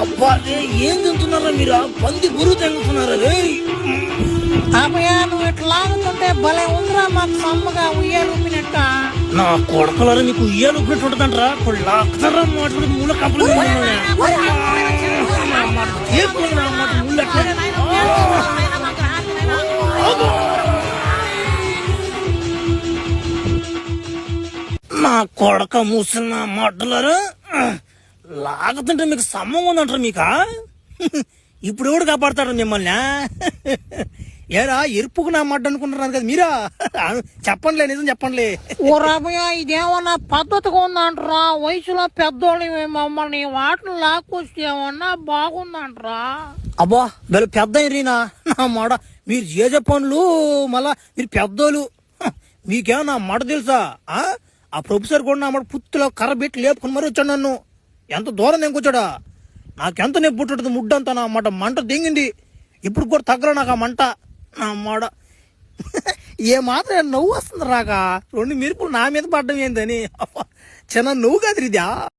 అబ్బా ఏం తింటున్నారా మీరు? పంది గురు తింటున్నారా? అభయ నువ్వు ఇట్లా లాగుతుంటే భలే ఉందిరా, మాకు సమ్మగా ఉయ్యాలు ఊపినట్ట. నా కొడకలారా మీకు ఉయ్యాలు ఊపినట్టు ఉంటుందంటారా? ఇప్పుడు లాక్తారా మాట్లాడి మూల కప్పులు నా కొడక మూసిన మాటలారా లాగుతుంటే మీకు సమ్మంగా ఉందంటారు మీకా? ఇప్పుడు ఎవడు కాపాడతాడు మిమ్మల్ని? ఏరా ఎరుపుకు నా మాట అనుకుంటున్నారు కదా మీరా? చెప్పండిలే, నిజం చెప్పండి. ఓ రమయ్య, ఇదేమన్నా పద్ధతిగా ఉందంటరా? వయసులో పెద్దోళ్ళు మమ్మల్ని వాటిని లాక్కొస్తే ఏమన్నా బాగుందంటరా? అబ్బా వీళ్ళు పెద్ద అయినా నా మాట మీరు చేసే పనులు మళ్ళా మీరు పెద్దోళ్ళు. మీకేమో నా మాట తెలుసా? ఆ ప్రొఫెసర్ కూడా నా మాట పుత్తులో కర్ర పెట్టి లేపుకుని మరి వచ్చాడు నన్ను. ఎంత దూరం నెంకొచ్చాడా? నాకెంత నొప్పి పుట్టదు, ముడ్డంతా నా మాట మంట దిగింది. ఇప్పుడు కూడా తగ్గరా నాకు ఆ మంట. నా మాట ఏ మాత్రం నవ్వు వస్తుంది రాక. రెండు మెరుపులు నా మీద పడ్డం ఏందని. చిన్న నువ్వు కాదు ఇదా.